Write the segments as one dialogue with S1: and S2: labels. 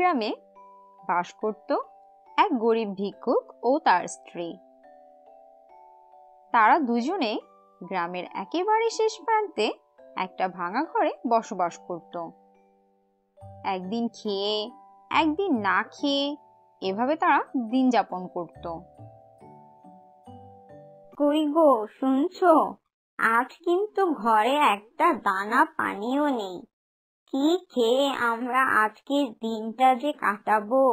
S1: গ্রামে বাস করত এক গরিব ভিক্ষুক ও তার স্ত্রী। তারা দুজনে গ্রামের একেবারে শেষ প্রান্তে একটা ভাঙা ঘরে বসবাস করত। একদিন খেয়ে একদিন না খেয়ে এভাবে তারা দিন যাপন করত।
S2: কই গো, শুনছো? আজ কিন্তু ঘরে একটা দানা পানিও নেই। কি খেয়ে আমরা আজকের দিনটা যে কাটাবো?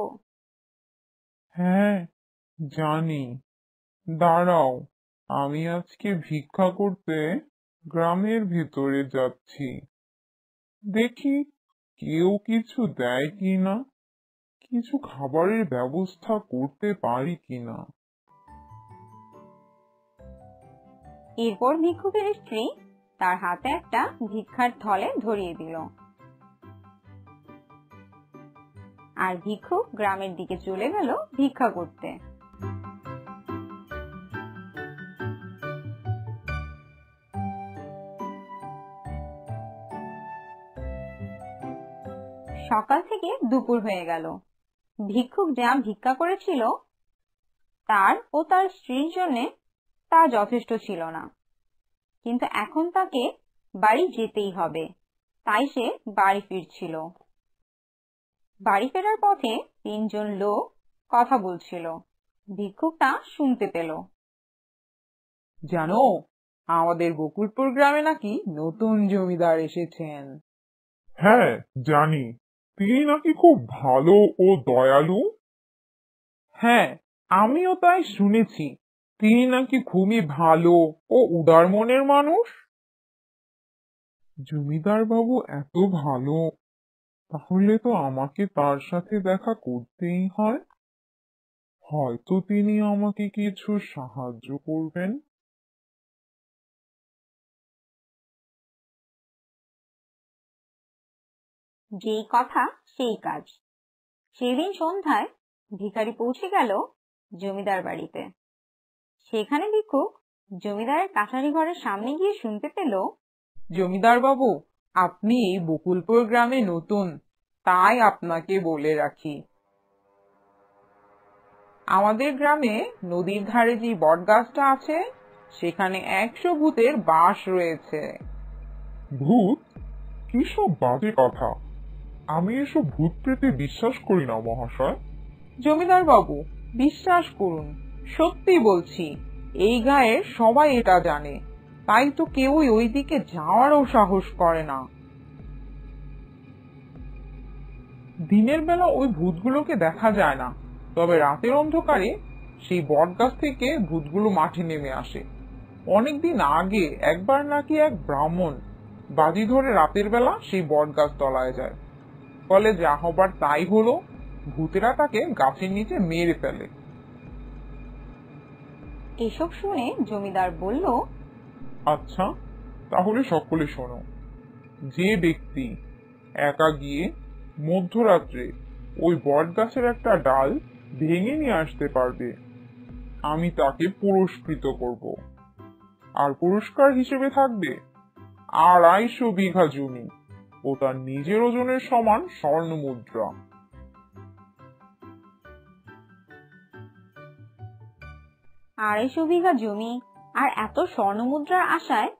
S3: হ্যাঁ, জানি। দাঁড়াও, আমি আজকে ভিক্ষা করতে গ্রামের ভেতরে যাচ্ছি। দেখি কেউ কিছু দেয় কিনা, কিছু খাবারের ব্যবস্থা করতে পারি কিনা।
S2: এরপর ভিক্ষুকের স্ত্রী তার হাতে একটা ভিক্ষার থলে ধরিয়ে দিল, আর ভিক্ষুক গ্রামের দিকে চলে গেল ভিক্ষা করতে। সকাল থেকে দুপুর হয়ে গেল। ভিক্ষুক যা ভিক্ষা করেছিল তার ও তার স্ত্রীর জন্য তা যথেষ্ট ছিল না, কিন্তু এখন তাকে বাড়ি যেতেই হবে, তাই সে বাড়ি ফিরছিল। বাড়ি ফেরার পথে তিনজন লোক কথা বলছিল। ভিক্ষুক তা শুনতে পেল।
S4: জানো, আমাদের বকুলপুর গ্রামে নাকি নতুন জমিদার এসেছেন।
S3: হ্যাঁ, জানি। তিনি নাকি খুব ভালো ও দয়ালু।
S4: হ্যাঁ, আমিও তাই শুনেছি। তিনি নাকি খুবই ভালো ও উদার মনের মানুষ।
S3: জমিদার বাবু এত ভালো, তাহলে তো আমাকে তার সাথে দেখা করতেই হয়। হয়তো তিনি আমাকে কিছু সাহায্য করবেন।
S2: যেই কথা সেই কাজ। সেদিন সন্ধ্যায় ভিখারি পৌঁছে গেল জমিদার বাড়িতে। সেখানে ভিক্ষুক জমিদারের কাছারি ঘরের সামনে গিয়ে শুনতে পেল,
S4: জমিদার বাবু, আপনি এই বকুলপুর গ্রামে নতুন, তাই আপনাকে বলে রাখি, আমাদের গ্রামে নদীর ধারে যে বট গাছটা আছে সেখানে 100 ভূতের বাস রয়েছে।
S3: ভূত? কি সব বাজে কথা! আমি এসব ভূত প্রেতে বিশ্বাস করি না মহাশয়।
S4: জমিদার বাবু, বিশ্বাস করুন, সত্যি বলছি, এই গায়ের সবাই এটা জানে, তাই তো কেউই ওই দিকে যাওয়ারও সাহস করে না। দিনের বেলা ওই ভূতগুলোকে দেখা যায় না, তবে রাতের অন্ধকারে সেই বট গাছ থেকে ভূতগুলো মাঠে নেমে আসে। অনেকদিন আগে একবার নাকি এক ব্রাহ্মণ বাজি ধরে রাতের বেলা সেই বট গাছ তলায় যায়। ফলে যা হবার তাই হলো, ভূতেরা তাকে গাছের নিচে মেরে ফেলে।
S2: এসব শুনে জমিদার বলল,
S3: আচ্ছা, তাহলে সকলে শোনো। যে ব্যক্তি একা গিয়ে মধ্যরাত্রে ওই বট গাছের একটা ডাল ভেঙে নিয়ে আসতে পারবে, আমি তাকে পুরস্কৃত করব। আর পুরস্কার হিসেবে থাকবে 250 বিঘা জমি ও তার নিজের ওজনের সমান স্বর্ণ মুদ্রা।
S2: 250 বিঘা জমি আর এত স্বর্ণমুদ্রার আশায়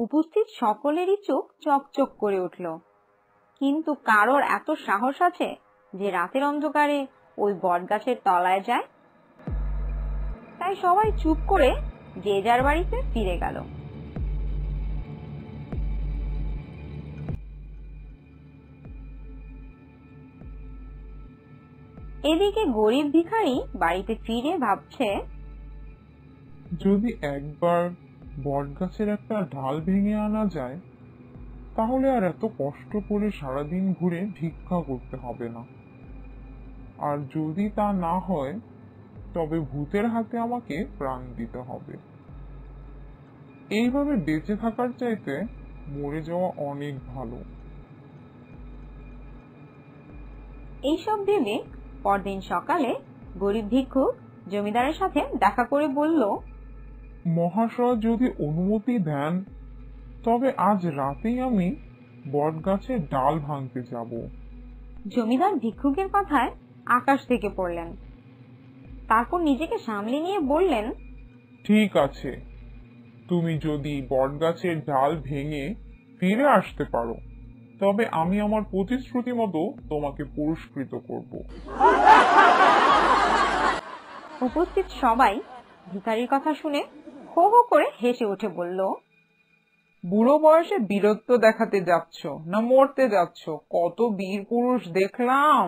S2: উপস্থিত সকলেরই চোখ চকচক করে উঠল। কিন্তু কারোর এত সাহস আছে যে রাতের অন্ধকারে ওই বট গাছের তলায় যায়? তাই সবাই চুপ করে যে যার বাড়িতে ফিরে গেল। এদিকে গরিব ভিখারি বাড়িতে ফিরে ভাবছে,
S3: যদি একবার বট গাছের একটা ডাল ভেঙে আনা যায়, তাহলে আর এত কষ্ট করে সারাদিন ঘুরে ভিক্ষা করতে হবে না। আর যদি তা না হয়, তবে ভূতের হাতে আমাকে প্রাণ দিতে হবে। এইভাবে বেঁচে থাকার চাইতে মরে যাওয়া অনেক ভালো।
S2: এইসব ভেবে পরদিন সকালে গরিব ভিক্ষুক জমিদারের সাথে দেখা করে বলল,
S3: মহাশয় যদি অনুমতি দেন, তবে আজ রাতেই আমি বট গাছের ডাল ভাঙতে যাব।
S2: জমিদার ভিক্ষুকের কথায় আকাশ থেকে পড়লেন। তারপর নিজেকে সামলে নিয়ে বললেন,
S3: ঠিক আছে, তুমি যদি বটগাছের ডাল ভেঙে ফিরে আসতে পারো তবে আমি আমার প্রতিশ্রুতি মতো তোমাকে পুরস্কৃত করব।
S2: উপস্থিত সবাই ভিখারির কথা শুনে হো হো করে হেসে উঠে বলল,
S4: বুড়ো বয়সে বীরত্ব দেখাতে যাচ্ছ না মরতে যাচ্ছ? কত বীর পুরুষ দেখলাম।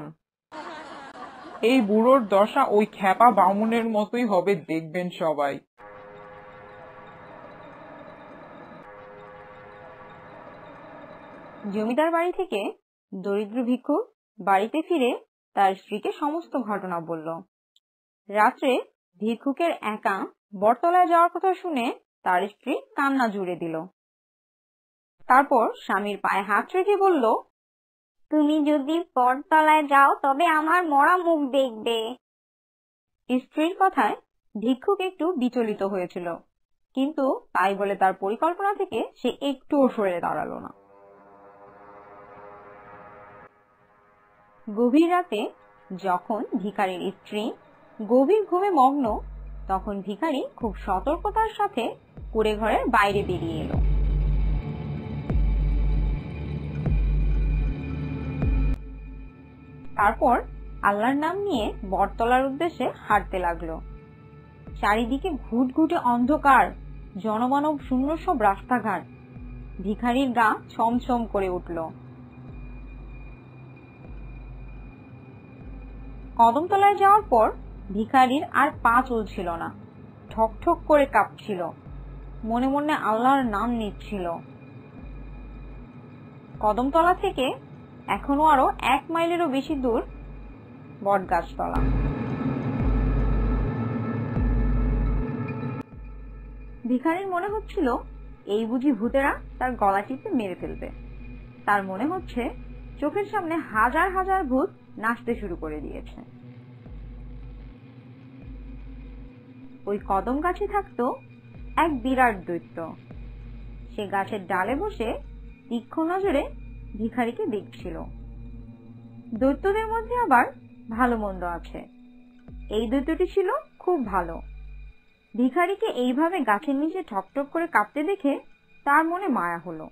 S4: এই বুড়োর দশা ওই খ্যাপা বামুনের মতোই হবে, দেখবেন সবাই।
S2: জমিদার বাড়ি থেকে দরিদ্র ভিক্ষুক বাড়িতে ফিরে তার স্ত্রীকে সমস্ত ঘটনা বলল। রাত্রে ভিক্ষুকের একা বটতলায় যাওয়ার কথা শুনে তার স্ত্রী কান্না জুড়ে দিল। তারপর স্বামীর পায়ে হাত রেখে বলল,
S5: তুমি যদি বটতলায় যাও তবে আমার মরা মুখ দেখবে।
S2: স্ত্রীর কথায় ভিক্ষুক একটু বিচলিত হয়েছিল, কিন্তু তাই বলে তার পরিকল্পনা থেকে সে একটুও সরে দাঁড়ালো না। গভীর রাতে যখন ভিখারির স্ত্রী গভীর ঘুমে মগ্ন, তখন ভিখারি খুব সতর্কতার সাথে কুঁড়ে ঘরের বাইরে বেরিয়ে এলো। তারপর আল্লাহর নাম নিয়ে বটতলার উদ্দেশ্যে হাঁটতে লাগলো। চারিদিকে ঘুটঘুটে অন্ধকার, জনমানব শূন্য সব রাস্তাঘাট। ভিখারির গা ছমছম করে উঠল। কদমতলায় যাওয়ার পর ভিখারির আর পা চলছিল না, ঠক ঠক করে কাঁপছিল, মনে মনে আল্লাহর নাম নিচ্ছিল। কদমতলা থেকে এখনো আরো 1 মাইলেরও বেশি দূর বটগাছতলা। ভিখারির মনে হচ্ছিল এই বুঝি ভূতেরা তার গলা টিপে মেরে ফেলবে। তার মনে হচ্ছে চোখের সামনে হাজার হাজার ভূত নাচতে শুরু করে দিয়েছে। ওই কদম গাছে থাকতো এক বিরাট দৈত্য। সে গাছের ডালে বসে তীক্ষ্ণ নজরে ভিখারিকে দেখছিল। দৈত্যদের মধ্যে আবার ভালো মন্দ আছে। এই দৈত্যটি ছিল খুব ভালো। ভিখারিকে এইভাবে গাছের নিচে ঠকঠক করে কাঁপতে দেখে তার মনে মায়া হলো।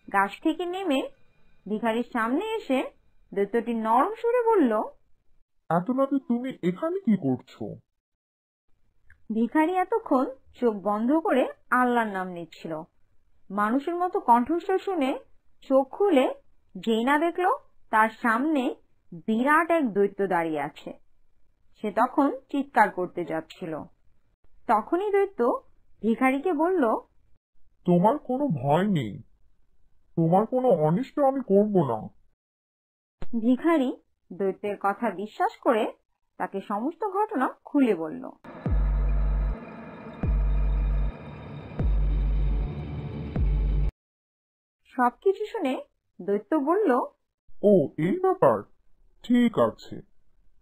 S2: গাছ থেকে নেমে ভিখারির সামনে এসে দৈত্যটি নরম সুরে বলল,
S3: এত রাতে তুমি এখানে কি করছো?
S2: ভিখারি এতক্ষণ চোখ বন্ধ করে আল্লাহর নাম নিচ্ছিল। মানুষের মতো কণ্ঠস্বর শুনে চোখ খুলে যেই না দেখলো তার সামনে বিরাট এক দৈত্য দাঁড়িয়ে আছে। সে তখন চিৎকার করতে যাচ্ছিল। তখনই দৈত্য ভিখারিকে বলল,
S3: তোমার কোনো ভয় নেই, তোমার কোনো অনিষ্ট আমি করব না।
S2: ভিখারি দৈত্যের কথা বিশ্বাস করে তাকে সমস্ত ঘটনা খুলে বলল। সবকিছু শুনে দৈত্য বলল,
S3: ও এই ব্যাপার, ঠিক আছে,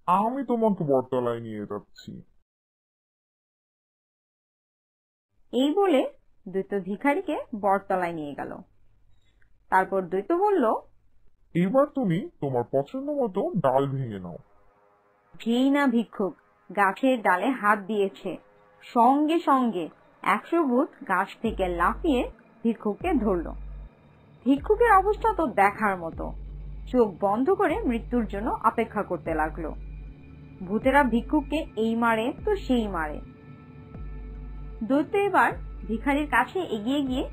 S3: আমি তোমাকে বটতলায় নিয়ে যাচ্ছি।
S2: এই বলে দৈত্য ভিখারিকে বটতলায় নিয়ে গেল। তারপর দৈত্য বলল,
S3: এবার তুমি তোমার পছন্দ মতো ডাল ভেঙে নাও।
S2: যেই না ভিক্ষুক গাছের ডালে হাত দিয়েছে, সঙ্গে সঙ্গে 100 ভূত গাছ থেকে লাফিয়ে ভিক্ষুককে ধরল। ভিক্ষুকের অবস্থা তো দেখার মতো, চোখ বন্ধ করে মৃত্যুর জন্য অপেক্ষা করতে লাগলো। ভূতেরা ভিক্ষুককে এই মারে তো সেই মারে। দৈত্য এবার ভিখারির কাছে এগিয়ে গিয়ে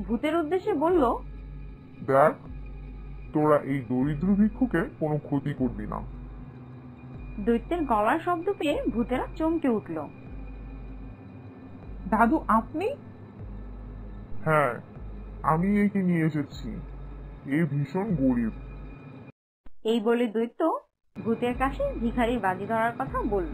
S2: ভূতের উদ্দেশ্যে বলল,
S3: দেখ, তোরা এই দরিদ্র ভিক্ষুকে কোনো ক্ষতি করবি না।
S2: দৈত্যের গলার শব্দ পেয়ে ভূতেরা চমকে উঠল।
S4: দাদু আপনি?
S3: হ্যাঁ, আমি একে নিয়ে এসেছি, এ ভীষণ গরিব।
S2: এই বলে দৈত্য ভূতের কাছে ভিখারির বাজি ধরার কথা বলল।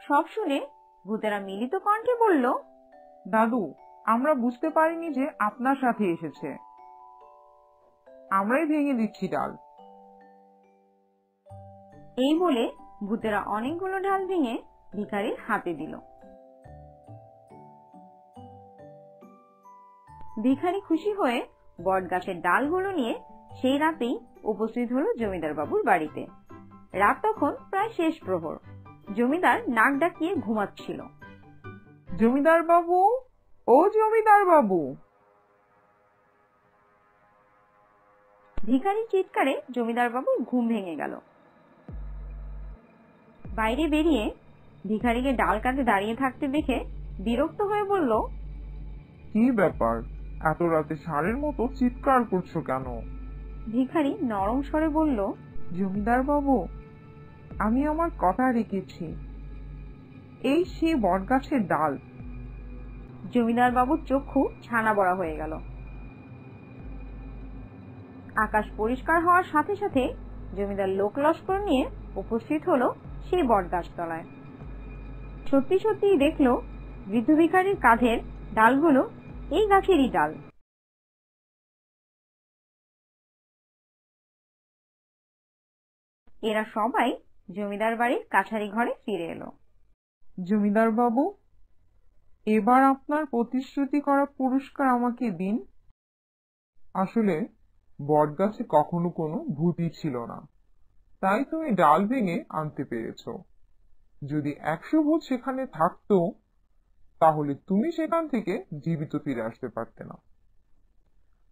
S2: সব শুনে ভূতেরা মিলিত কণ্ঠে বলল,
S4: দাদু, আমরা বুঝতে পারিনি যে আপনার সাথে এসেছে, আমরাই ভেঙে দিচ্ছি ডাল।
S2: এই বলে ভূতেরা অনেকগুলো ডাল ভেঙে ভিখারির হাতে দিল। ভিখারি খুশি হয়ে বট গাছের ডালগুলো নিয়ে সেই রাতেই উপস্থিত হলো জমিদার বাবুর বাড়িতে। রাত তখন প্রায় শেষ প্রহর। জমিদার নাক ডাকিয়ে ঘুমাচ্ছিল।
S4: জমিদার বাবু, ও জমিদার বাবু!
S2: ভিখারির চিৎকারে জমিদার বাবুর ঘুম ভেঙে গেল। বাইরে বেরিয়ে ভিখারিকে ডাল কাটে দাঁড়িয়ে থাকতে দেখে বিরক্ত হয়ে বলল,
S4: কি ব্যাপার, এত রাতে ষাঁড়ের মতো চিৎকার করছো কেন?
S2: ভিখারি নরম স্বরে বলল,
S4: জমিদার বাবু, আমি আমার কথা রেখেছি। এই সেই বটগাছের ডাল।
S2: জমিদার বাবুর চক্ষু ছানা বড়া হয়ে গেল। আকাশ পরিষ্কার হওয়ার সাথে সাথে জমিদার লোক লস্কর নিয়ে উপস্থিত হলো সেই বটগাছ তলায়। সত্যি সত্যিই দেখলো বৃদ্ধ ভিখারির কাঁধের ডালগুলো এই গাছেরই ডাল। এরা সবাই জমিদার বাড়ির কাছারি ঘরে ফিরে এলো।
S4: জমিদার বাবু, এবার আপনার প্রতিশ্রুতি করা পুরস্কার আমাকে দিন। আসলে বটগাছে কখনো কোনো ভূতই ছিল না, তাই তুমি ডাল ভেঙে আনতে পেরেছ। যদি 100 ভূত সেখানে থাকতো তাহলে তুমি সেখান থেকে জীবিত ফিরে আসতে পারতে না।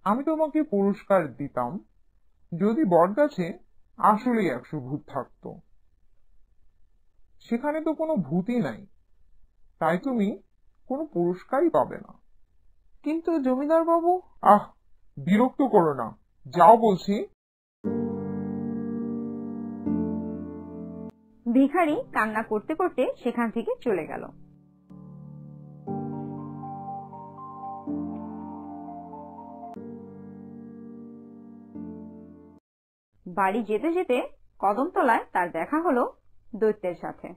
S4: আমি তোমাকে পুরস্কার দিতাম যদি বটগাছে আসলেই 100 ভূত থাকতো। সেখানে তো কোনো ভূতই নাই, তাই তুমি কোনো পুরস্কারই পাবে না। কিন্তু জমিদার বাবু, বিরক্ত করো না, যাও বলছি।
S2: ভিখারি কান্না করতে করতে সেখান থেকে চলে গেল। বাড়ি যেতে যেতে কদমতলায় তার দেখা হলো দৈত্যের সাথে।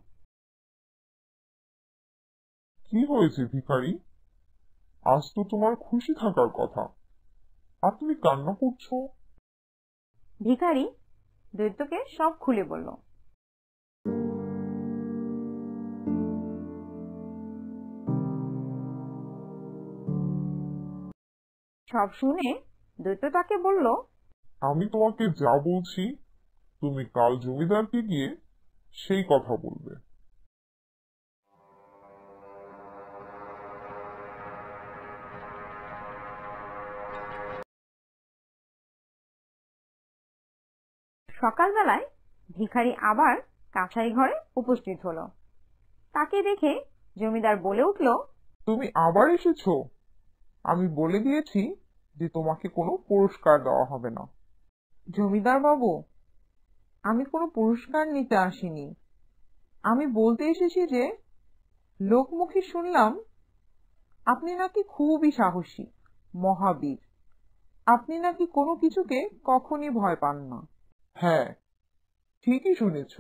S3: কি হয়েছে ভিখারি? আজ তো তোমার খুশি থাকার কথা, আর তুমি কান্না করছো?
S2: ভিখারি দৈত্যকে সব খুলে বলল। সব শুনে দৈত্য তাকে বলল,
S3: আমি তোমাকে যা বলছি তুমি কাল জমিদারকে গিয়ে সেই কথা বলবে।
S2: সকালবেলায় ভিখারি আবার কাছারি ঘরে উপস্থিত হলো। তাকে দেখে জমিদার বলে উঠল,
S3: তুমি আবার এসেছো? আমি বলে দিয়েছি যে তোমাকে কোনো পুরস্কার দেওয়া হবে না।
S4: জমিদার বাবু, আমি কোনো পুরস্কার নিতে আসিনি। আমি বলতে এসেছি যে লোকমুখে শুনলাম আপনি নাকি খুবই সাহসী, মহাবীর। আপনি নাকি কোনো কিছুকে কখনই ভয় পান না।
S3: হ্যাঁ, ঠিকই শুনেছ।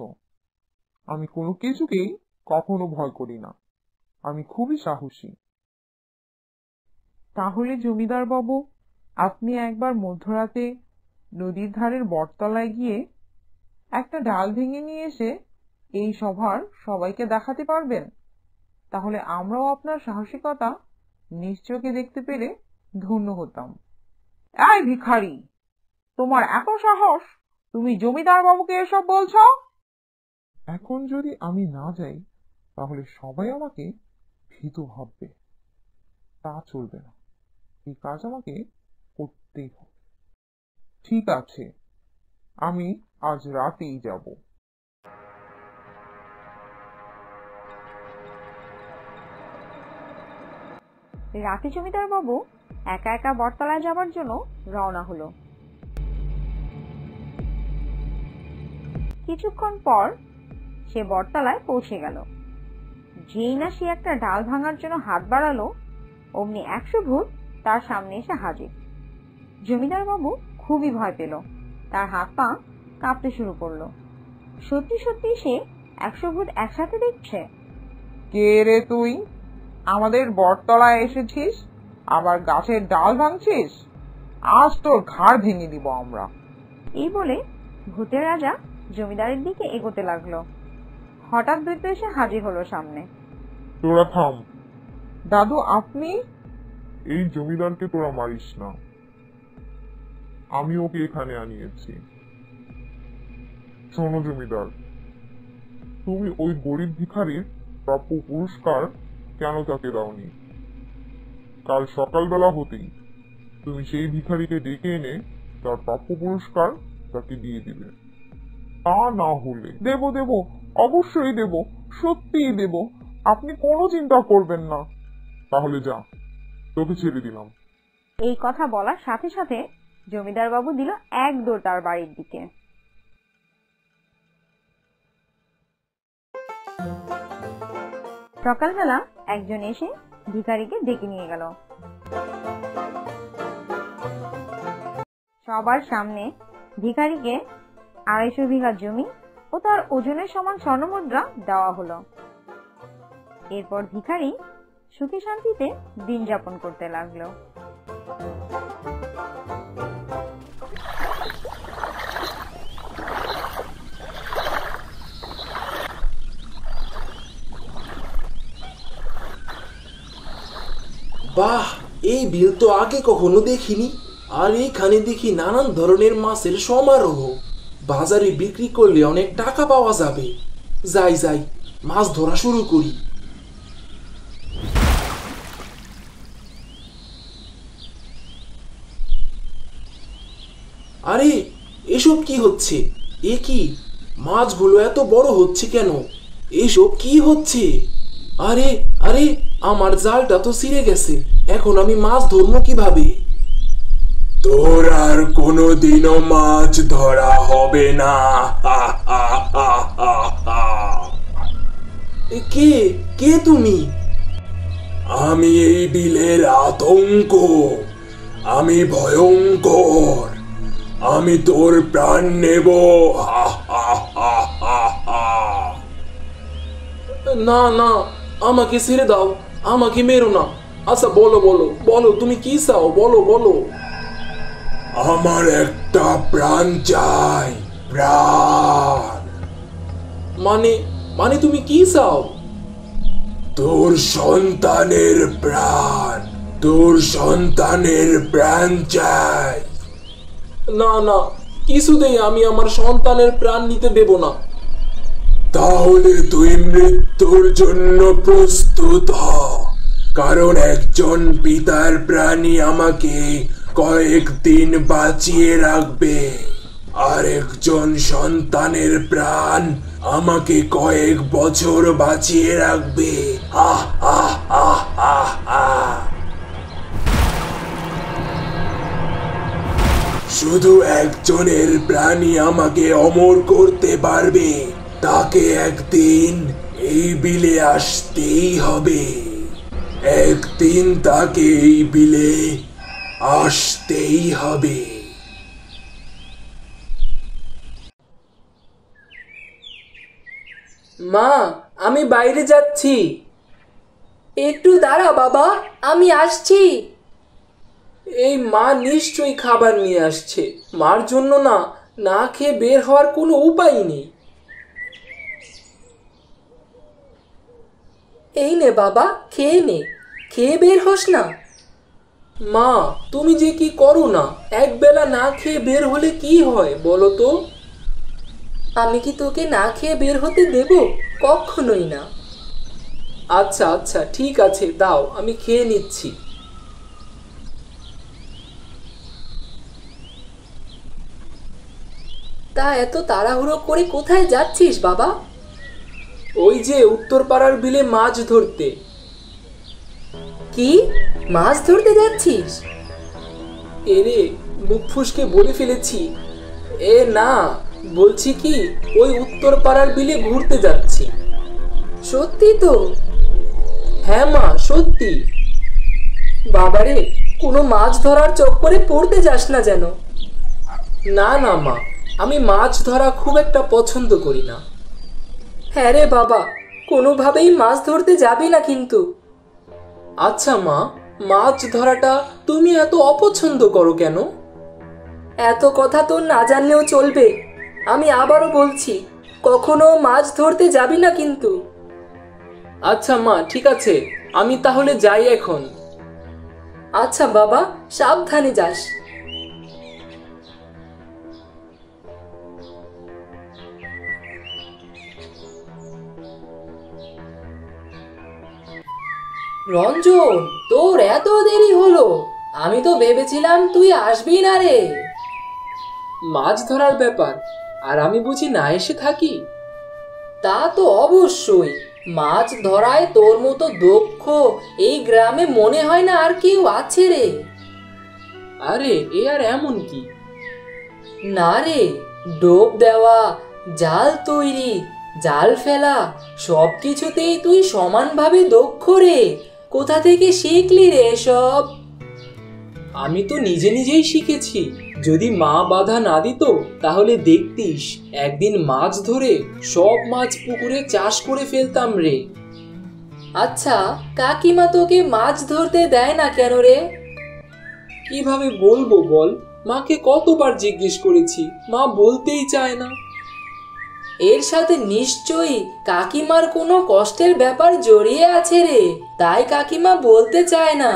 S3: আমি কোনো কিছুকেই কখনো ভয় করি না। আমি খুবই সাহসী।
S4: তাহলে জমিদার বাবু, আপনি একবার মধ্যরাতে নদীর ধারের বটতলায় গিয়ে একটা ডাল ভেঙে নিয়ে এসে এই সভার সবাইকে দেখাতে পারবেন? তাহলে আমরাও আপনার সাহসিকতা নিজ চোখে দেখতে পেরে ধন্য হতাম। এই ভিখারি, তোমার এত সাহস, তুমি জমিদার বাবুকে এসব বলছো?
S3: এখন যদি আমি না যাই তাহলে সবাই আমাকে ভীতু ভাববে। তা চলবে না, এই কাজ আমাকে করতেই হবে। ঠিক আছে, আমি আজ রাতেই যাব।
S2: রাতে জমিদার বাবু একা একা বটতলায় যাবার জন্য রওনা হলো। কিছুক্ষণ পর সে বটতলায় পৌঁছে গেল। যেই না সে একটা ডাল ভাঙার জন্য হাত বাড়ালো, অমনি 100 ভূত তার সামনে এসে হাজির। জমিদার বাবু খুবই ভয় পেল, তার হাত পা কাঁপতে শুরু করলো। সত্যি সত্যি সে 100 ভূত একসাথে দেখছে।
S4: কে রে তুই? আমাদের বটতলায় এসেছিস, আবার গাছের ডাল ভাঙছিস? আজ তোর ঘাড় ভেঙে দিব আমরা।
S2: এই বলে ভূতের রাজা জমিদারের দিকে এগোতে লাগলো। হঠাৎ দৈত্য এসে হাজির হলো সামনে।
S3: তোরা থাম।
S4: দাদু, আপনি?
S3: এই জমিদারকে তোরা মারিস না, আমি ওকে এখানে আনিয়েছি। শোনো জমিদার, তুমি ওই গরিব ভিখারির প্রাপ্য পুরস্কার কেন তাকে দাওনি? কাল সকালবেলা হতেই তুমি সেই ভিখারিকে ডেকে এনে তার প্রাপ্য পুরস্কার তাকে দিয়ে দিবে। তা না হলে
S4: দেব দেব, অবশ্যই দেব, সত্যিই দেব, আপনি কোনো চিন্তা করবেন না।
S3: তাহলে যা, তোকে ছেড়ে দিলাম।
S2: এই কথা বলার সাথে সাথে জমিদার বাবু দিল এক দৌড় তার বাড়ির দিকে। সকালবেলা একজন এসে ভিখারিকে ডেকে নিয়ে গেল। সবার সামনে ভিখারিকে 250 বিঘা জমি ও তার ওজনের সমান স্বর্ণমুদ্রা দেওয়া হলো। এরপর ভিখারি সুখে শান্তিতে দিন যাপন করতে লাগলো।
S6: বাহ, এই বিল তো আগে কখনো দেখিনি। আর এইখানে দেখি নানান ধরনের মাছের সমারোহ। বাজারে বিক্রি করলে অনেক টাকা পাওয়া যাবে। যাই যাই, মাছ ধরা শুরু করি। আরে, এসব কি হচ্ছে? এ কি, মাছগুলো এত বড় হচ্ছে কেন? এসব কি হচ্ছে? আরে আরে, আমার জালটা তো ছিঁড়ে গেছে। এখন আমি মাছ ধরবো কিভাবে? তোর আর কোনোদিনও মাছ ধরা হবে না। কে কে তুমি? আমি এই বিলের আতঙ্ক, আমি ভয়ঙ্কর, আমি তোর প্রাণ নেব। না না, আমাকে ছেড়ে দাও, আমাকে মেরো না। আচ্ছা বলো বলো বলো, তুমি কি চাও? বলো বলো। আমার একটা প্রাণ চাই, প্রাণ। মানে মানে তুমি কি চাও? তোর সন্তানের প্রাণ, তোর সন্তানের প্রাণ চাই। না না, কিছুতেই আমি আমার সন্তানের প্রাণ নিতে দেব না। তাহলে তুই মৃত্যুর জন্য প্রস্তুত হ, কারণ একজন পিতার প্রাণই আমাকে কয়েকদিন বাঁচিয়ে রাখবে, আর একজন সন্তানের প্রাণ আমাকে কয়েক বছর বাঁচিয়ে রাখবে। আহ আহ আহ আহ আহ। শুধু একজনের প্রাণী আমাকে অমর করতে পারবে, তাকে একদিন এই বিলে আসতেই হবে। একদিন তাকে এই বিলে আসতেই হবে। মা, আমি বাইরে যাচ্ছি। একটু দাঁড়া বাবা, আমি আসছি। এই মা নিশ্চয়ই খাবার নিয়ে আসছে। মার জন্য না না খেয়ে বের হওয়ার কোনো উপায় নেই। এই নে বাবা, খেয়ে নে, খেয়ে বের হোস না। মা, তুমি যে কি করো না, একবেলা না খেয়ে বের হলে কি হয় বলো তো? আমি কি তোকে না খেয়ে বের হতে দেব? কখনোই না। আচ্ছা আচ্ছা, ঠিক আছে, দাও, আমি খেয়ে নিচ্ছি। তা এত তাড়াহুড়ো করে কোথায় যাচ্ছিস বাবা? ওই যে উত্তরপাড়ার বিলে মাছ ধরতে। কি, মাছ ধরতে যাচ্ছিস? এরে, মুখ ফুসকে বলে ফেলেছি। এ না, বলছি কি, ওই উত্তরপাড়ার বিলে ঘুরতে যাচ্ছি। সত্যি তো? হ্যাঁ মা, সত্যি। বাবারে, কোনো মাছ ধরার চক্করে পড়তে যাস না যেন। না না মা, আমি মাছ ধরা খুব একটা পছন্দ করি না। হ্যাঁ রে বাবা, কোনোভাবেই মাছ ধরতে যাবি না কিন্তু। আচ্ছা মা, মাছ ধরাটা তুমি এত অপছন্দ করো কেন? এত কথা তো না জানলেও চলবে। আমি আবারও বলছি, কখনো মাছ ধরতে যাবি না কিন্তু। আচ্ছা মা, ঠিক আছে, আমি তাহলে যাই এখন। আচ্ছা বাবা, সাবধানে যাস। রঞ্জন, তোর এত দেরি হলো? আমি তো ভেবেছিলাম তুই আসবি না রে। মাছ ধরার ব্যাপার, আর আমি বুঝি না এসে থাকি? তা তো অবশ্যই, মাছ ধরায় তোর মতো দক্ষ এই গ্রামে মনে হয় না আর কেউ আছে রে। আরে এ আর এমন কি? না রে, ডোব দেওয়া, জাল তৈরি, জাল ফেলা সবকিছুতেই তুই সমানভাবে দক্ষ রে। কোথা থেকে শিখলি রে এসব? আমি তো নিজে নিজেই শিখেছি। যদি মা বাধা না দিত তাহলে দেখতিস একদিন মাছ ধরে সব মাছ পুকুরে চাষ করে ফেলতাম রে। আচ্ছা, কাকিমা তোকে মাছ ধরতে দেয় না কেন রে? কিভাবে বলবো বল, মাকে কতবার জিজ্ঞেস করেছি, মা বলতেই চায় না। এর সাথে নিশ্চয়ই কাকিমার কোনো কষ্টের ব্যাপার জড়িয়ে আছে রে, তাই কাকিমা বলতে চায় না।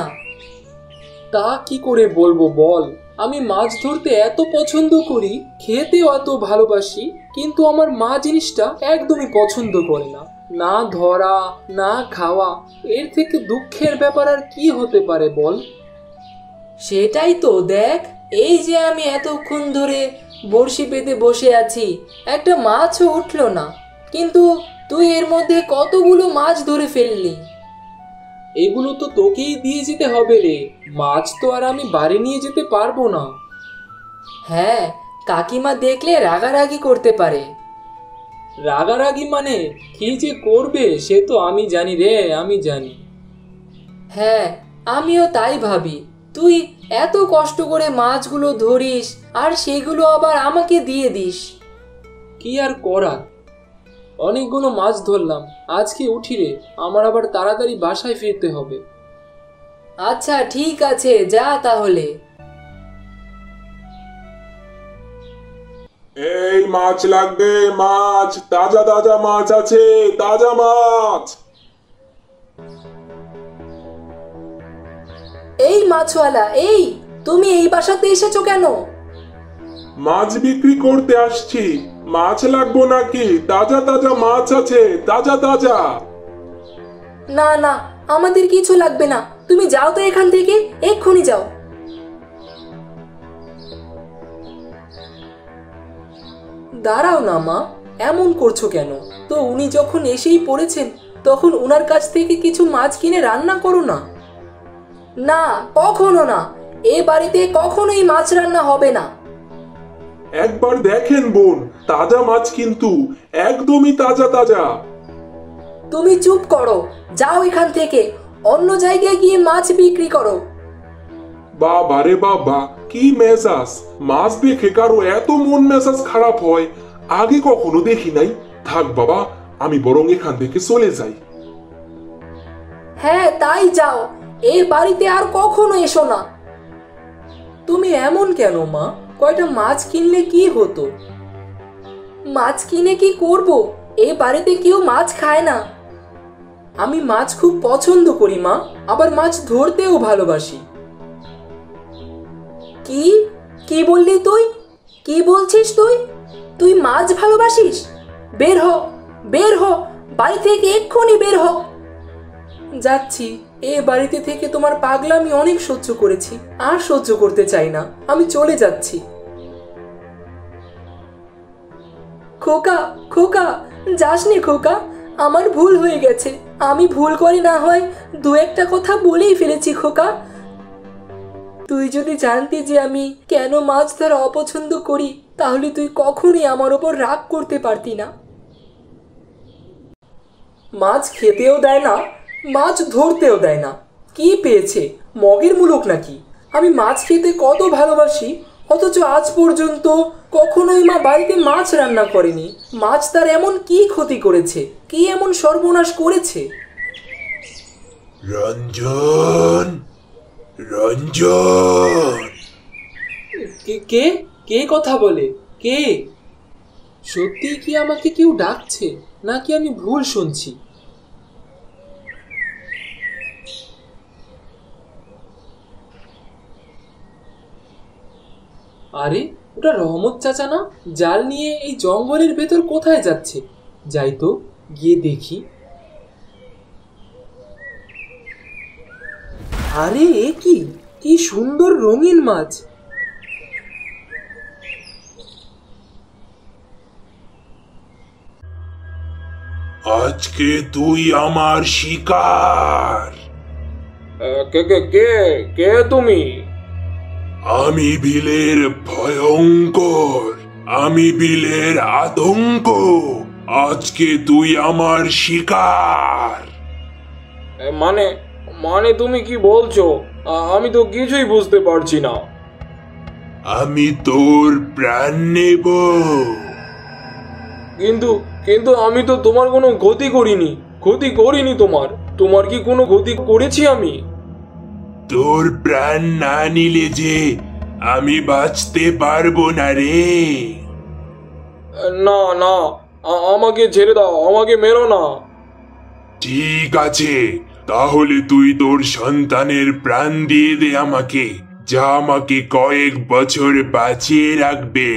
S6: তা কি করে বলবো বল, আমি মাছ ধরতে এত পছন্দ করি, খেতেও এত ভালোবাসি, কিন্তু আমার মা জিনিসটা একদমই পছন্দ করে না। না ধরা না খাওয়া, এর থেকে দুঃখের ব্যাপার আর কি হতে পারে বল? সেটাই তো দেখ, এই যে আমি এতক্ষণ ধরে বড়শি পেতে বসে আছি, একটা মাছও উঠলো না, কিন্তু তুই এর মধ্যে কতগুলো মাছ ধরে ফেললি। এগুলো তো তোকেই দিয়ে যেতে হবে রে, মাছ তো আর আমি বাড়ি নিয়ে যেতে পারবো না। হ্যাঁ, কাকিমা দেখলে রাগারাগি করতে পারে। রাগারাগি মানে কি যে করবে সে তো আমি জানি রে, আমি জানি। হ্যাঁ, আমিও তাই ভাবি, তুই এত কষ্ট করে মাছগুলো ধরিস আর সেগুলো আবার আমাকে দিয়ে দিস। কি আর করার, অনেকগুলো মাছ ধরলাম, আজকে উঠি রে, আমার আবার তাড়াতাড়ি বাসায় ফিরতে হবে। আচ্ছা ঠিক আছে, যা তাহলে।
S7: এই মাছ লাগবে, মাছ, তাজা তাজা মাছ আছে, তাজা মাছ।
S6: এই মাছওয়ালা, এই তুমি এই বাসাতে এসেছো কেন?
S7: মাছ বিক্রি করতে আসছি, মাছ লাগবো নাকি? তাজা তাজা মাছ আছে, তাজা তাজা।
S6: না না, আমাদের কিছু লাগবে না, তুমি যাও তো এখান থেকে, এক্ষুনি যাও। দাঁড়াও না মা, এমন করছো কেন? তো উনি যখন এসেই পড়েছেন তখন উনার কাছ থেকে কিছু মাছ কিনে রান্না করো না। না, কখনো না, এ বাড়িতে কখনোই মাছ রান্না হবে না।
S7: একবার দেখেন বোন, তাজা মাছ কিন্তু একদমই তাজা তাজা।
S6: তুমি চুপ করো, যাও এখান থেকে, অন্য জায়গায় গিয়ে মাছ বিক্রি করো।
S7: বাবা রে বাবা, কি মেজাজ! মাছ দেখে কারো এত মন মেজাজ খারাপ হয় আগে কখনো দেখি নাই। থাক বাবা, আমি বরং এখান থেকে চলে যাই।
S6: হ্যাঁ তাই যাও, এ বাড়িতে আর কখনো এসো না। তুমি এমন কেন মা? কয়টা মাছ কিনলে কি হতো? মাছ কিনে কি করব? এ বাড়িতে কেউ মাছ খায় না। আমি মাছ খুব পছন্দ করি মা, আবার মাছ ধরতেও ভালোবাসি। কি কি বললি তুই? কি বলছিস তুই? তুই মাছ ভালোবাসিস? বের হ, বের হ, বাড়ি থেকে এক্ষুনি বের হ। যাচ্ছি, এ বাড়িতে থেকে তোমার পাগলামি অনেক সহ্য করেছি, আর সহ্য করতে চাই না, আমি চলে যাচ্ছি। খোকা, খোকা, যাসনি খোকা, আমার ভুল হয়ে গেছে, আমি ভুল করে না হয় দু একটা কথা বলেই ফেলেছি খোকা। তুই যদি জানতি যে আমি কেন মাছ ধরা অপছন্দ করি তাহলে তুই কখনোই আমার ওপর রাগ করতে পারতি না। মাছ খেতেও দেয় না, মাছ ধরতেও দেয় না, কি পেয়েছে, মগের মুলুক নাকি? আমি মাছ খেতে কত ভালোবাসি, অথচ আজ পর্যন্ত কখনোই মা বাড়িতে মাছ রান্না করেনি। মাছ তার এমন কি ক্ষতি করেছে, কি এমন সর্বনাশ করেছে?
S7: রঞ্জন, রঞ্জন।
S6: কে কে কথা বলে? কে? সত্যি কি আমাকে কেউ ডাকছে নাকি আমি ভুল শুনছি? আরে ওটা রহমত চাচা না? জাল নিয়ে এই জঙ্গলের ভেতর কোথায় যাচ্ছে? যাই তো, গিয়ে দেখি। আরে এ কি, কি সুন্দর রঙিন মাছ!
S7: আজকে তুই আমার শিকার।
S6: কে কে কে কে তুমি?
S7: আমি বিলের ভয়ঙ্কর, আমি বিলের আতঙ্ক। আজকে তুই আমার শিকার।
S6: মানে মানে তুমি কি বলছো? আমি তো কিছুই বুঝতে পারছি না।
S7: আমি তোর প্রাণ নেব।
S6: কিন্তু কিন্তু আমি তো তোমার কোনো ক্ষতি করিনি। ক্ষতি করিনি তোমার। তোমার কি কোনো ক্ষতি করেছি আমি?
S7: তোর প্রাণ না নিলে যে আমি বাঁচতে পারবো না রে।
S6: না না, আমাকে ছেড়ে দাও, আমাকে মেরো না।
S7: ঠিক আছে, তাহলে তুই তোর সন্তানের প্রাণ দিয়ে দে আমাকে, যা আমাকে কয়েক বছর বাঁচিয়ে রাখবে।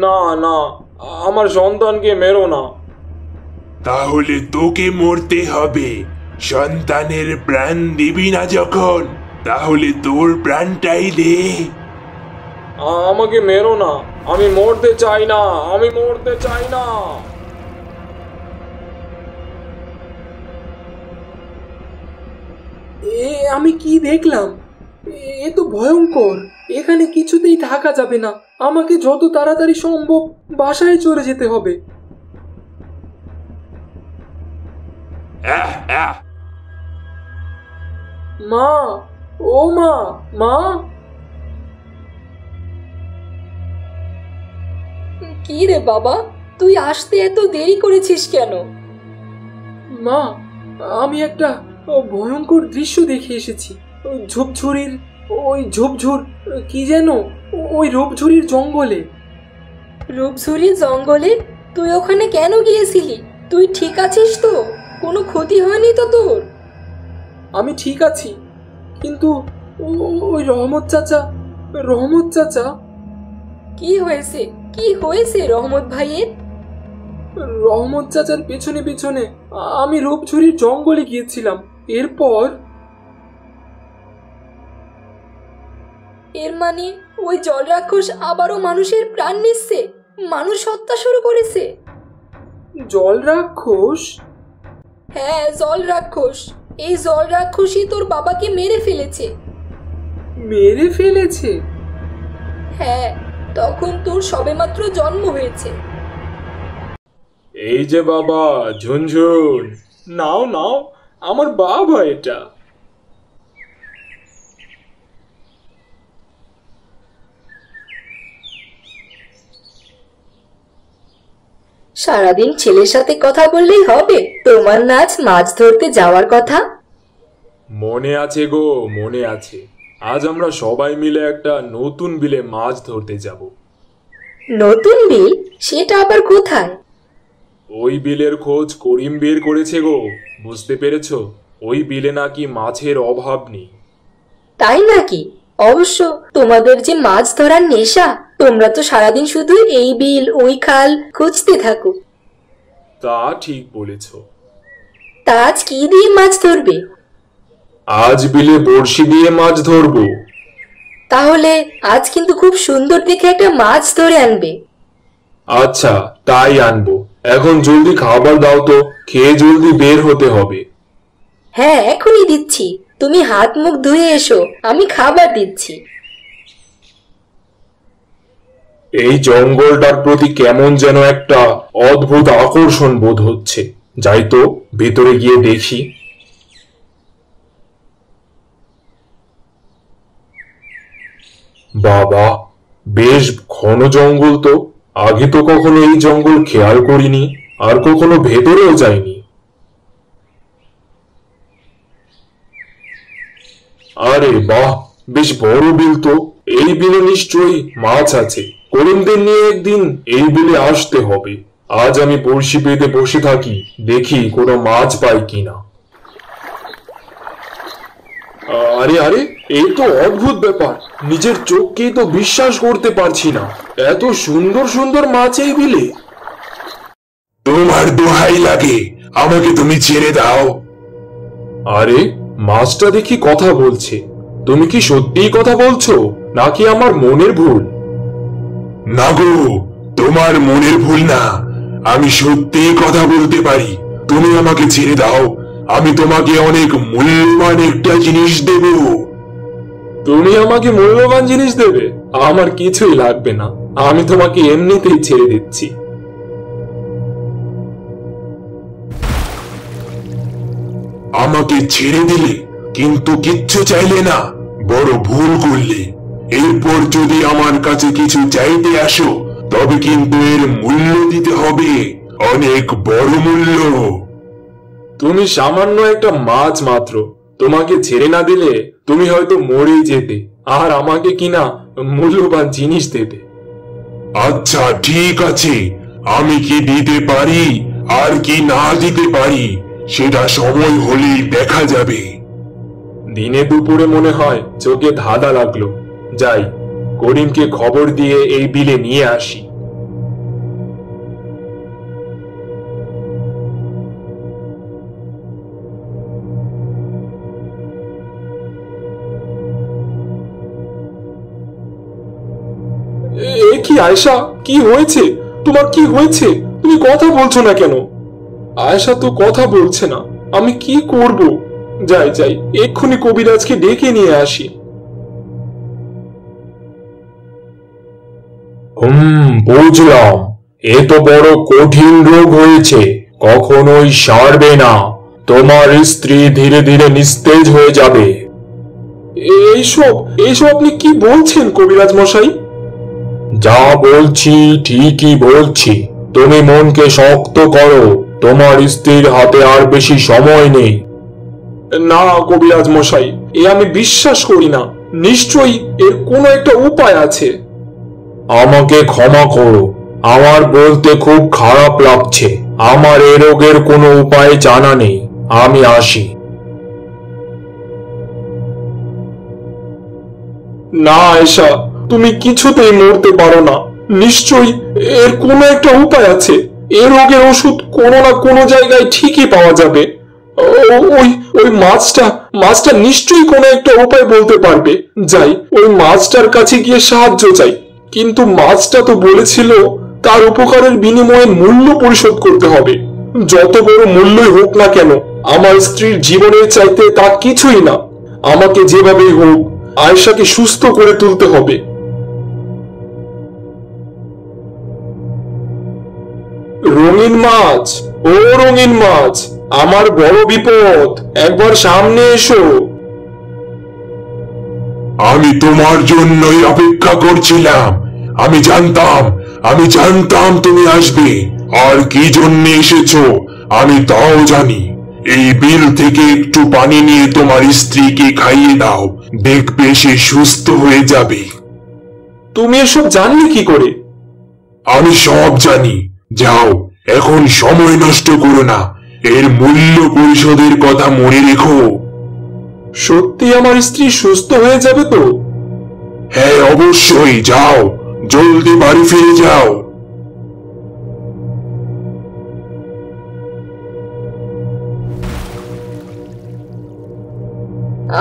S6: না না, আমার সন্তানকে মেরো না।
S7: তাহলে তোকে মরতে হবে। সন্তানের প্রাণ দিবি না যখন, তাহলে তোর প্রাণটাই দে।
S6: আমাকে মেরো না, আমি মরতে চাই না, আমি মরতে চাই না। এ আমি কি দেখলাম? এ তো ভয়ঙ্কর। এখানে কিছুতেই থাকা যাবে না। আমাকে যত তাড়াতাড়ি সম্ভব বাসায় চলে যেতে হবে। মা, ও মা, মা।
S8: কি রে বাবা, তুই আসতে এত দেরি করেছিস কেন?
S6: মা, আমি একটা ভয়ঙ্কর দৃশ্য দেখে এসেছি। ঝোপঝুরির ওই ঝোপঝুর কি যেন, ওই রূপঝুরির জঙ্গলে।
S8: রূপঝুরি জঙ্গলে? তুই ওখানে কেন গিয়েছিলি? তুই ঠিক আছিস তো? কোনো ক্ষতি হয়নি তো তোর?
S6: আমি ঠিক আছি, কিন্তু ওই রহমত চাচা, রহমত চাচা।
S8: কি হয়েছে? কি হয়েছে রহমত ভাইয়ের?
S6: রহমত চাচার পেছনে পেছনে আমি রূপঝুরির জঙ্গলে গিয়েছিলাম। এরপর
S8: এর মানে ওই জল রাক্ষস আবারও মানুষের প্রাণ নিচ্ছে, মানুষ হত্যা শুরু করেছে।
S6: জল রাক্ষস?
S8: হ্যাঁ, জল রাক্ষস। এই জল রাক্ষসই তোর বাবাকে মেরে ফেলেছে।
S6: মেরে ফেলেছে?
S8: হ্যাঁ, তখন তোর সবেমাত্র জন্ম হয়েছে।
S6: এই যে বাবা, ঝুনঝুন, নাও নাও, আমার বাবা এটা।
S8: সারাদিন ছেলের সাথে কথা বললেই হবে? তোমার নাচ মাছ ধরতে যাওয়ার কথা।
S6: মনে আছে গো, মনে আছে। আজ আমরা সবাই মিলে একটা নতুন বিলে মাছ ধরতে যাব।
S8: নতুন বিল? সেটা আবার কোথায়?
S6: ওই বিলের খোঁজ করিম বের করেছে গো, বুঝতে পেরেছো? ওই বিলে নাকি মাছের অভাব নেই।
S8: তাই নাকি? অবশ্য তোমাদের যে মাছ ধরার নেশা, তোমরা তো সারাদিন শুধু এই বিল ওই খাল খুঁজতে থাকো।
S6: তা ঠিক বলেছ।
S8: তা আজ কি দিয়ে মাছ ধরবে?
S6: আজ বিলে বড়শি দিয়ে মাছ ধরবো।
S8: তাহলে আজ কিন্তু খুব সুন্দর দেখে একটা মাছ ধরে আনবে।
S6: আচ্ছা, তাই আনবো। এখন জলদি খাবার দাও তো, খেয়ে জলদি বের হতে হবে।
S8: হ্যাঁ, এখনই দিচ্ছি। তুমি হাত মুখ ধুয়ে এসো, আমি খাবার দিচ্ছি।
S6: এই জঙ্গলটার প্রতি কেমন যেন একটা অদ্ভুত আকর্ষণ বোধ হচ্ছে। যাই তো, ভেতরে গিয়ে দেখি। বাবা, বেশ ঘন জঙ্গল তো। আগে তো কখনো এই জঙ্গল খেয়াল করিনি, আর কখনো ভেতরেও যাইনি। আরে বাহ, বেশ বড় বিল তো। এই বিলে নিশ্চয়ই মাছ আছে। করিমদের নিয়ে একদিন এই বিলে আসতে হবে। আজ আমি বড়শি পেতে বসে থাকি, দেখি কোনো মাছ পাই কিনা।
S9: আরে আরে, এই তো অদ্ভুত ব্যাপার, নিজের চোখকেই তো বিশ্বাস করতে পারছি না। এত সুন্দর সুন্দর মাছ এই বিলে।
S7: তোমার দোহাই লাগে, আমাকে তুমি ছেড়ে দাও।
S9: আরে, মাছটা দেখি কথা বলছে। তুমি কি সত্যিই কথা বলছো নাকি আমার মনের ভুল?
S7: না গো, তোমার মনের ভুল না, আমি সত্যিই কথা বলতে পারি। তুমি আমাকে ছেড়ে দাও, আমি তোমাকে অনেক মূল্যবান একটা জিনিস দেব।
S9: তুমি আমাকে মূল্যবান জিনিস দেবে? আমার কিছুই লাগবে না, আমি তোমাকে এমনিতেই ছেড়ে দিচ্ছি।
S7: আমাকে ছেড়ে দিলে কিন্তু কিচ্ছু চাইলে না, বড় ভুল করলে। এরপর যদি আমার কাছে কিছু চাইতে আসো তবে কিন্তু এর মূল্য দিতে হবে, অনেক বড় মূল্য।
S9: তুমি সামান্য একটা মাছ মাত্র, তোমাকে ছেড়ে না দিলে তুমি হয়তো মরেই যেতে, আর আমাকে কিনা মূল্যবান জিনিস দেবে।
S7: আচ্ছা ঠিক আছে, আমি কি দিতে পারি আর কি না দিতে পারি সেটা সময় হলেই দেখা যাবে।
S9: দিনে দুপুরে মনে হয় চোখে ধাঁধা লাগলো। যাই, করিমকে খবর দিয়ে এই বিলে নিয়ে আসি। এ কি আয়েশা, কি হয়েছে তোমার? কি হয়েছে? তুমি কথা বলছো না কেন? আয়েশা তো কথা বলছে না, আমি কি করব? যাই যাই, এক্ষুনি কবিরাজকে ডেকে নিয়ে আসি।
S10: বুঝলাম, এ তো বড় কঠিন রোগ হয়েছে, কখনোই সারবে না। তোমার স্ত্রী ধীরে ধীরে নিস্তেজ হয়ে যাবে।
S9: এইসব এইসব আপনি কি বলছেন কবিরাজ মশাই?
S10: যা বলছি ঠিকই বলছি, তুমি মনকে শক্ত করো, তোমার স্ত্রীর হাতে আর বেশি সময় নেই।
S9: না কবিরাজ মশাই, এ আমি বিশ্বাস করি না, নিশ্চয়ই এর কোনো একটা উপায় আছে।
S10: আমাকে ক্ষমা করো, আমার বলতে খুব খারাপ লাগছে, আমার এ রোগের কোনো উপায় জানা নেই, আমি আসি।
S9: না আয়েশা, তুমি কিছুতেই মরতে পারো না, নিশ্চয়ই এর কোনো একটা উপায় আছে। এ রোগের ওষুধ কোনো না কোনো জায়গায় ঠিকই পাওয়া যাবে। ওই ওই মাছটা নিশ্চয়ই কোনো একটা উপায় বলতে পারবে। যাই, ওই মাছটার কাছে গিয়ে সাহায্য চাই। কিন্তু মাছটা তো বলেছিল তার উপকারের বিনিময়ে মূল্য পরিশোধ করতে হবে। যত বড় মূল্যই হোক না কেন, আমার স্ত্রীর জীবনের চাইতে তা কিছুই না। আমাকে যেভাবেই হোক আয়েশাকে সুস্থ করে তুলতে হবে। রঙিন মাছ, ও রঙিন মাছ, আমার বড় বিপদ, একবার সামনে এসো।
S7: আমি তোমার জন্যই অপেক্ষা করছিলাম। আমি জানতাম তুমি আসবে। আর কি জন্য এসেছো আমি তাও জানি। এই বিল থেকে একটু পানি নিয়ে তোমার স্ত্রীকে খাইয়ে দাও, দেখবে সে সুস্থ হয়ে যাবে।
S9: তুমি এসব জানলে কি করে?
S7: আমি সব জানি। যাও, এখন সময় নষ্ট করো না, এর মূল্য পরিশোধের কথা মনে রেখো।
S9: সত্যি আমার স্ত্রী সুস্থ হয়ে যাবে তো?
S7: হ্যাঁ অবশ্যই, যাও, জলদি বাড়ি ফিরে যাও।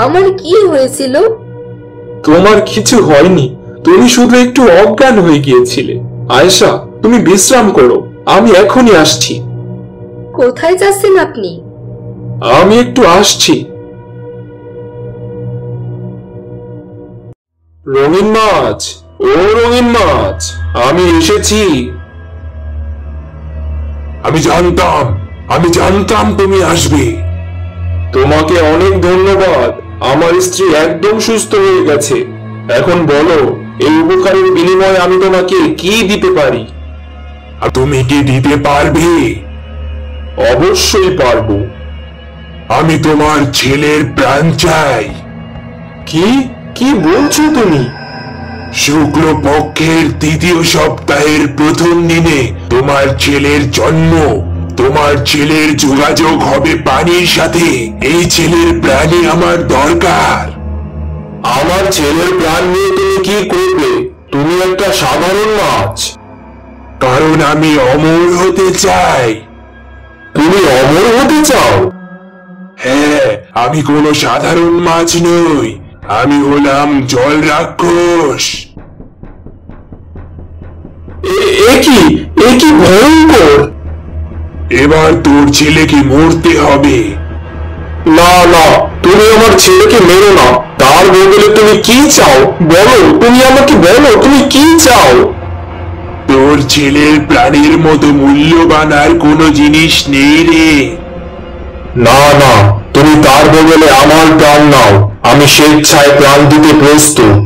S8: আমার কি হয়েছিল?
S9: তোমার কিছু হয়নি, তুমি শুধু একটু অজ্ঞান হয়ে গিয়েছিলে। আয়েশা, তুমি বিশ্রাম করো, আমি এখনই আসছি।
S8: কোথায় যাচ্ছেন আপনি?
S9: আমি একটু আসছি। রঙিন মাছ, ও রঙিন মাছ, আমি এসেছি।
S7: আমি জানতাম তুমি আসবে।
S9: তোমাকে অনেক ধন্যবাদ, আমার স্ত্রী একদম সুস্থ হয়ে গেছে। এখন বলো, এই উপকারের বিনিময়ে আমি তোমাকে কি দিতে পারি?
S7: তুমি কি দিতে পারবে?
S9: অবশ্যই পারবো।
S7: আমি তোমার ছেলের প্রাণ চাই।
S9: কি কি বলছো তুমি?
S7: শুক্লপক্ষের 3য় সপ্তাহের প্রথম দিনে তোমার ছেলের জন্ম। তোমার ছেলের যোগাযোগ হবে পানির সাথে। এই ছেলের প্রাণই আমার দরকার।
S10: আমার ছেলের প্রাণ নিয়ে তুমি কি করবে? তুমি একটা সাধারণ মাছ।
S7: কারণ আমি অমর হতে চাই।
S10: তুমি অমর হতে চাও?
S7: হ্যাঁ, আমি কোনো সাধারণ মাছ নই, আমি হলাম জল রাক্ষস।
S10: এ কি ভয়ঙ্কর!
S7: এবার তোর ছেলেকে মরতে হবে।
S10: না না, তুমি আমার ছেলেকে মেরো না। তার বদলে তুমি কি চাও বলো, তুমি আমাকে বলো তুমি কি চাও।
S7: তোর ছেলের প্রাণের মতো মূল্যবান আর কোনো জিনিস নেই রে।
S10: না না, তুমি তার বদলে আমার প্রাণ নাও। আমি স্বেচ্ছায় প্রাণ দিতে প্রস্তুত।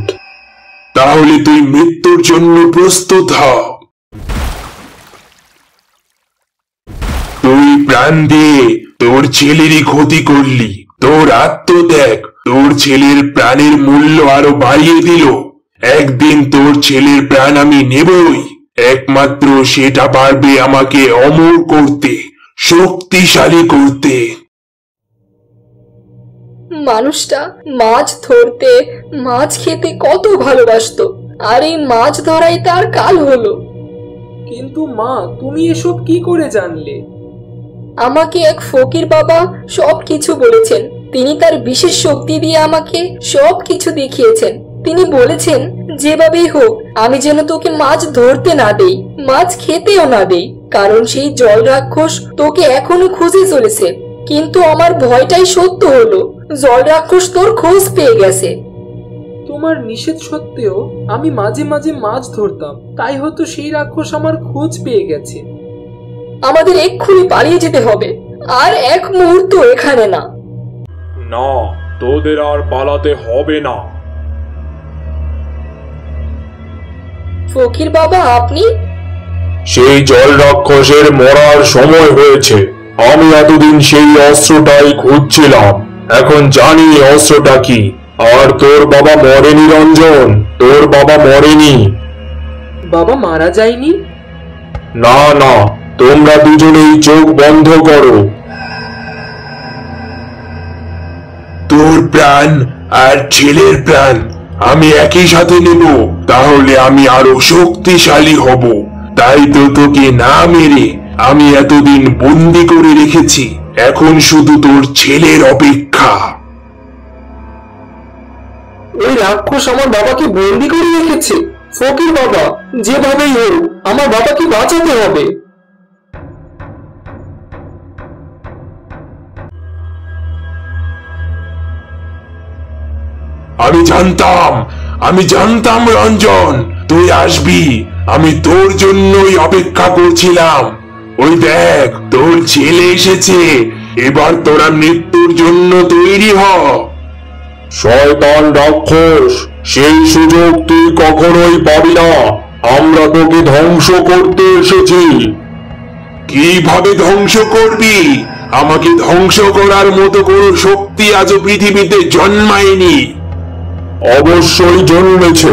S7: তাহলে তুই মৃত্যুর জন্য প্রস্তুত হ। তুই প্রাণ দিয়ে তোর ছেলেরই ক্ষতি করলি। তোর আত্মত্যাগ তোর ছেলের প্রাণের মূল্য আরো বাড়িয়ে দিল। একদিন তোর ছেলের প্রাণ আমি নেবই। একমাত্র সেটা পারবে আমাকে অমর করতে, শক্তিশালী করতে।
S8: মানুষটা মাছ ধরতে মাছ খেতে কত ভালোবাসতো, আর এই মাছ ধরাই তার কাল হলো।
S6: কিন্তু মা, তুমি এসব কি করে জানলে?
S8: আমাকে এক ফকির বাবা সবকিছু বলেছেন। তিনি তার বিশেষ শক্তি দিয়ে আমাকে সবকিছু দেখিয়েছেন। তিনি বলেছেন যেভাবেই হোক আমি যেন তোকে মাছ ধরতে না দেই, মাছ খেতেও না দেই, কারণ সেই জল রাক্ষস তোকে এখনো খুঁজে চলেছে। কিন্তু আমার ভয়টাই সত্য হলো, জল রাক্ষস তোর খোঁজ পেয়ে গেছে।
S6: তোমার নিষেধ সত্ত্বেও আমি মাঝে মাঝে মাছ ধরতাম, তাই হয়তো সেই রাক্ষস আমার খোঁজ পেয়ে গেছে।
S8: আমাদের এক্ষুনি পালিয়ে যেতে হবে, আর এক মুহূর্ত এখানে না।
S10: না, তোদের আর পালাতে হবে না।
S8: ফকির বাবা, আপনি?
S10: সেই জল রাক্ষসের মরার সময় হয়েছে। আমি এতদিন সেই অস্ত্রটাই খুঁজছিলাম। এখন জানি অস্ত্রটা কি। আর তোর বাবা মরেনি রঞ্জন, তোর বাবা মরেনি।
S6: বাবা মারা যায়নি?
S10: না না, তোমরা দুজনেই চোখ বন্ধ করো।
S7: তোর প্রাণ আর ছেলের প্রাণ আমি একই সাথে নেব, তাহলে আমি আরো শক্তিশালী হব। তাই তো তোকে না মেরে আমি এতদিন বন্দি করে রেখেছি। এখন শুধু তোর ছেলের অপেক্ষা।
S9: ওই রাক্ষস আমার বাবাকে বন্দি করে রেখেছে। ফকির বাবা, যেভাবেই হোক আমার বাবাকে বাঁচাতে হবে।
S7: আমি জানতাম রঞ্জন তুই আসবি। আমি তোর জন্যই অপেক্ষা করছিলাম। ওই দেখ, তোর ছেলে এসেছে। এবার তোরা মৃত্যুর জন্য তৈরি হ।
S10: শয়তান রাক্ষস, সেই সুযোগ তুই কখনোই পাবি না। আমরা তোকে ধ্বংস করতে এসেছি।
S7: কিভাবে ধ্বংস করবি? আমাকে ধ্বংস করার মতো কোনো শক্তি আজও পৃথিবীতে জন্মায়নি।
S10: অবশ্যই জন্মেছে।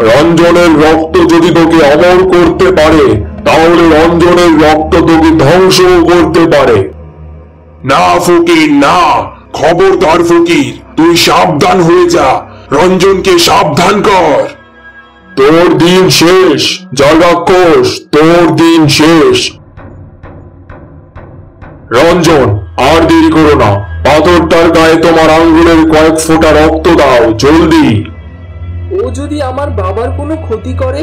S10: রঞ্জনের রক্ত যদি তোকে অমর করতে পারে, তাহলে রঞ্জনের রক্ত তোকে ধ্বংস করতে পারে।
S7: না ফকির, না। খবরদার ফকির, তুই সাবধান হয়ে যা। রঞ্জনকে সাবধান কর।
S10: তোর দিন শেষ জল রাক্ষস, তোর দিন শেষ। রঞ্জন, আর দেরি করো না। পাথরটার গায়ে তোমার আঙ্গুলের কয়েক ফোঁটা রক্ত দাও, জলদি।
S6: ও যদি আমার বাবার কোনো ক্ষতি করে?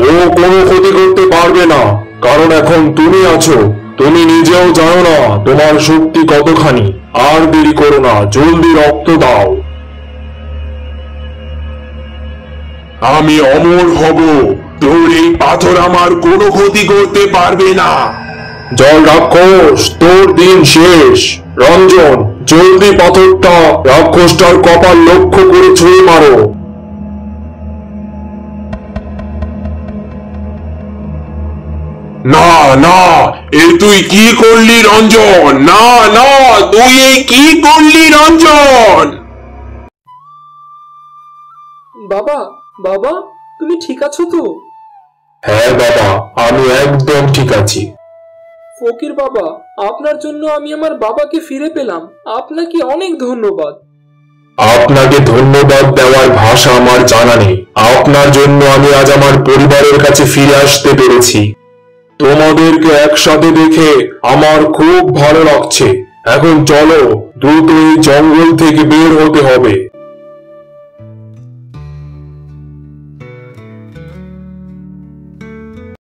S10: ও কোনো ক্ষতি করতে পারবে না, কারণ এখন তুমি আছো। তুমি নিজেও জানো না তোমার শক্তি কতখানি। আর দেরি করো না, জলদি রক্ত দাও।
S7: আমি অমর হব। তোর এই পাথর আমার কোনো ক্ষতি করতে পারবে না।
S10: জল রাক্ষস, তোর দিন শেষ। রঞ্জন, জলদি পাথরটা রাক্ষসটার কপাল লক্ষ্য করে ছুঁড়ে মারো।
S7: না না, এ তুই কি করলি রঞ্জন? না না, তুই এই কি করলি রঞ্জন?
S6: বাবা, বাবা, তুমি ঠিক আছো তো?
S10: হ্যাঁ বাবা, আমি একদম ঠিক আছি।
S6: ফকির বাবা, আপনার জন্য আমি আমার বাবাকে ফিরে পেলাম। আপনাকে অনেক ধন্যবাদ।
S10: আপনাকে ধন্যবাদ দেওয়ার ভাষা আমার জানা নেই। আপনার জন্য আমি আজ আমার পরিবারের কাছে ফিরে আসতে পেরেছি। তোমাদেরকে একসাথে দেখে আমার খুব ভালো লাগছে। এখন চলো, দ্রুত এই জঙ্গল থেকে বের হতে হবে।